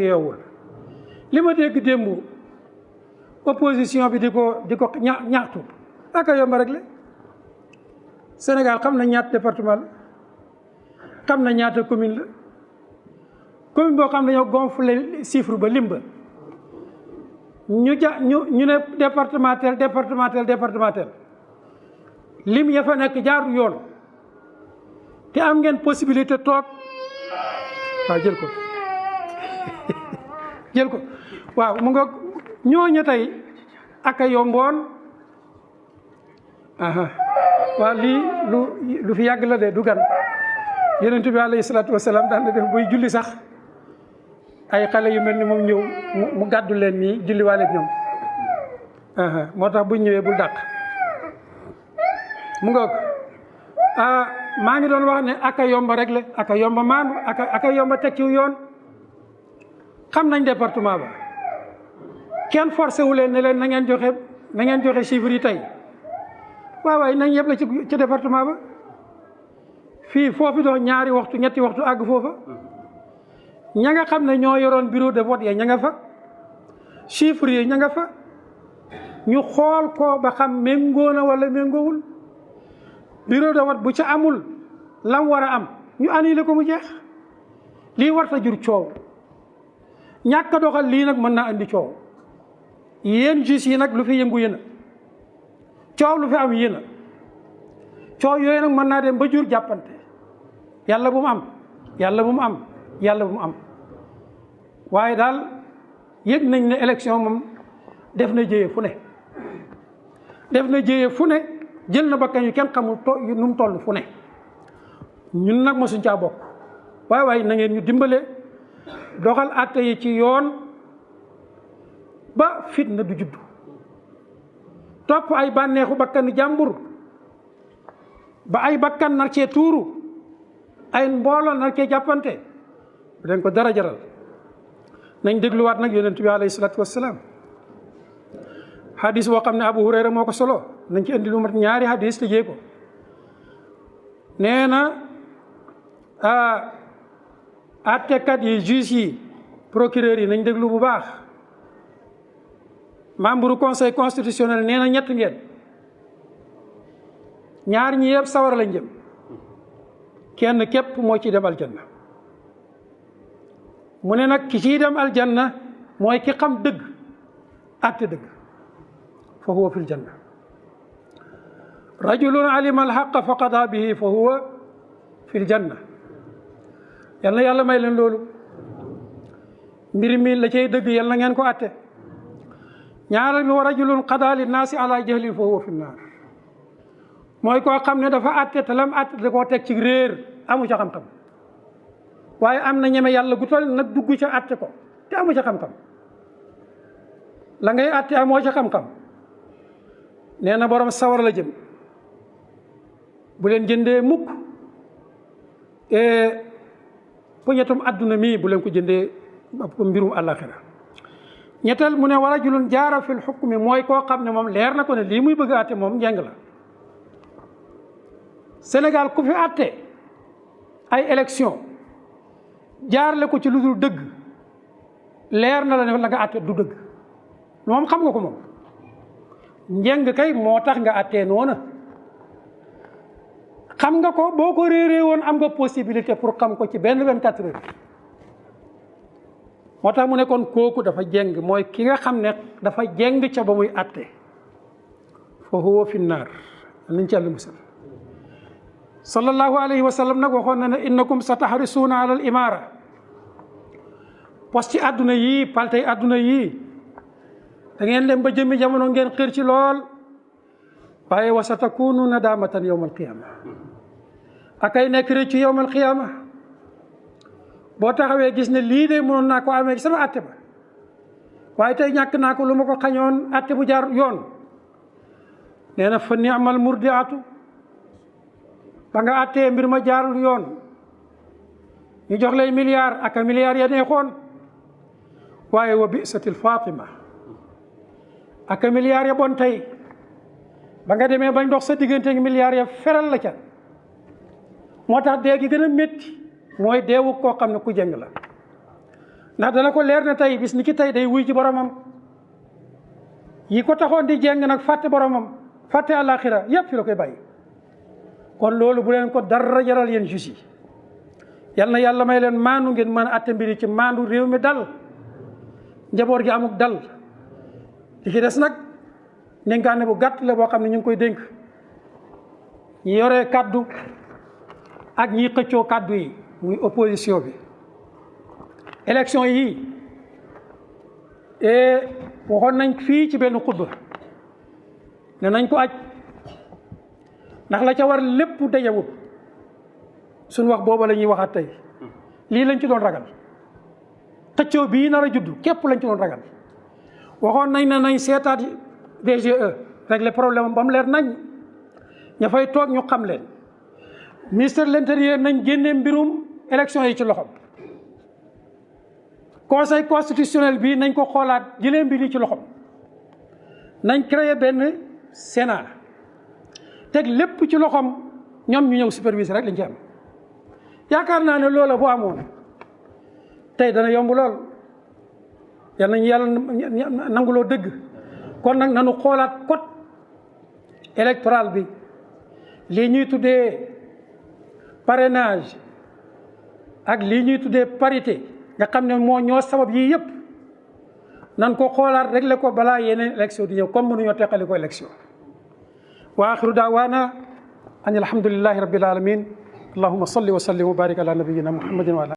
yeewul li ma dégg démb opposition bi di ko ñaxtu aka yomb rek la Sénégal xam na ñaata département la xam na ñaata commune la commune boo xam ne ñoo gonflé chiffre ba lim ba ñu ne départemental lim ya fa nekk jaarul yoon te am ngeen possibilité toog waaw jël ko waaw mu nga ñooñu tey aka yomboon waaw lii lu fi yàgg la de du gan yonent bi alayhi salaatu wasalaam daan na def buy julli sax ay xale yu mel ni moom ñëw mu gàddu leen nii julli waale ak ñoom moo tax buñ ñëwee bul dàq mu nga maa ngi doon wax ne aka yomba rek la aka yomba maandu aka yomba teg ci yoon xam nañ département ba kenn forcé wu leen ne leen na ngeen joxe chiffres yi tey waaye nañ yëpp la ci département ba fii foofu dox ñaari waxtu ñetti waxtu àgg foofa ña nga xam ne ñoo yoroon bureau de vote ya ña nga fa chiffres yi ña nga fa ñu xool ko ba xam méngoo na wala méngoowul bureau de vote bu ca amul lam war a am ñu annulé ko mu jeex lii warta jur coow ñàkk a doxal lii nag mën naa andi coow yéen juges yi nag lu fi yëngu yéen a coow lu fi am yéen a coow yooyu nag mën naa dem ba jur jàppante yàlla bu mu am yàlla bu mu am yàlla bu mu am waaye daal yëg nañ ne élection moom def na jéye fu ne jël na bakkan yu kenn xamul nu mu toll fu ne ñun nag mosuñ caa bokk waaye na ngeen ñu dimbale doxal àtte yi ci yoon ba fitna du juddu topp ay bànneexu bakkanu jàmbur ba ay bakkan nar cee tuuru ay mbooloo nar cee jàppante bu leen ko dara jaral nañ dégluwaat nag yonent bi alayhi salaatu wassalaam hadis boo xam ne Abu Hurayra moo ko solo nañ ci indi lu mat ñaari hadis tëjee ko nee na àttekat yi juges yi procureur yi nañ déglu bu baax membre conseil constitutionnel nee na ñett ngeen ñaar ñi yëpp sawara lañ jëm kenn képp moo ci dem aljanna mu ne nag ki ciy dem aljanna mooy ki xam dëgg àtte dëgg fa huwa fil janna rajulun alima alxaqa fa qada bihi fa huwa fil janna yal na yàlla may leen loolu mbir mi la cay dëgg yal na ngeen ko àtte ñaareel bi wa rajulun qada linnaasi ala jahlin fa huwa fi nnaar mooy koo xam ne dafa àtte te lam àtte da koo teg ci réer amu ca xam-xam waaye am na ñeme yàlla gu toll nag dugg ca àtte ko te amu ca xam-xam la ngay àtte amoo ca xam-xam nee na borom sawar la jëm bu leen jëndee mukk poñetum adduna mii bu leen ko jëndee mbirum àllaaxira ñetteel mu ne wa rajulun jaara fil xukmi mooy koo xam ne moom leer na ko ne lii muy bëgg a àtte moom njeng la Sénégal ku fi àtte ay élection jaarle ko ci lu dul dëgg leer na la ne la nga àtte du dëgg moom xam nga ko moom njeng kay moo tax nga àttee noona xam nga ko boo ko réeree woon am nga possibilité pour xam ko ci benn 24 heures moo tax mu ne kon kooku dafa jeng mooy ki nga xam ne dafa jeng ca ba muy àtte fa huwa fi naar nañ ci àll musal sallallahu alayhi wa sallam nag waxoon na ne innakum sa tahrisuuna ala al imaara poste ci àdduna yii paltey àdduna yii da ngeen dem ba jëmmi jamono ngeen xër ci lool waaye wa sa takunu nadamatan yawma alqiyama akay nekk rëccu yawma alqiyama boo taxawee gis ne lii de mënoon naa ko amee ci sama àtte ba waaye tey ñàkk naa ko lu ma ko xañoon àtte bu jaar yoon nee na fa ni'mal murdiatu ba nga àttee mbir ma jaarul yoon ñu jox lay milliard ak a milliard ya neexoon waaye wa bisatil fatima ak a milliard ya bon tey ba nga demee bañ dox sa diggante ak milliard ya feral la ca moo tax dee gi gën a métti mooy deewu koo xam ne ku jëng la ndax dana ko leer ne tey bis ni ki tey day wuy ci boromam. yi ko taxoon di jeng nag fàtte boromam fàtte àllaaxira yépp fi la koy bàyyi. kon loolu bu leen ko dara jaral yéen juge yi yal na yàlla may leen maandu ngeen mën a atte mbiri ci maandu, réew mi dal, njaboot gi amuk dal. li ci des nag dénkaane bu gàtt la boo xam ne ñu ngi koy dénk ñi yore kàddu ak ñi xëccoo kàddu yi muy opposition bi. élection yi waxoon nañ fii ci benn xutba ne nañ ko aj ndax la ca war lépp dajewut. suñ wax booba la ñuy waxaat tey lii lañ ci doon ragal, xëccoo bii nar a juddu képp lañ ci doon ragal. waxoon nañ ne nañ seetaat DGE régler problème ba mu leer nañ ña fay toog ñu xam leen. ministère de l'intérieur nañ génnee mbirum élection yi ci loxom. conseil constitutionnel bi nañ ko xoolaat jëlee mbir yi ci loxom. nañ créer benn Sénat teg lépp ci loxom, ñoom ñu ñëw superviser rek lañ ci am. yaakaar naa ne loola bu amoon tey dana yomb lool. yal nañu yàlla nanguloo dëgg. kon nag nanu xoolaat code électoral bi, lii ñuy tuddee parrainage ak lii ñuy tuddee parité nga xam ne moo ñoo sabab yii yëpp nan ko xoolaat réglé ko balaa yeneen élection di ñëw comme mënuñoo teqali ko élection. wa axiru daawaana an alhamdulillahi rabbil alamin allahumma salli wa sallim wa barik ala nabiyyina muhammadin wa ala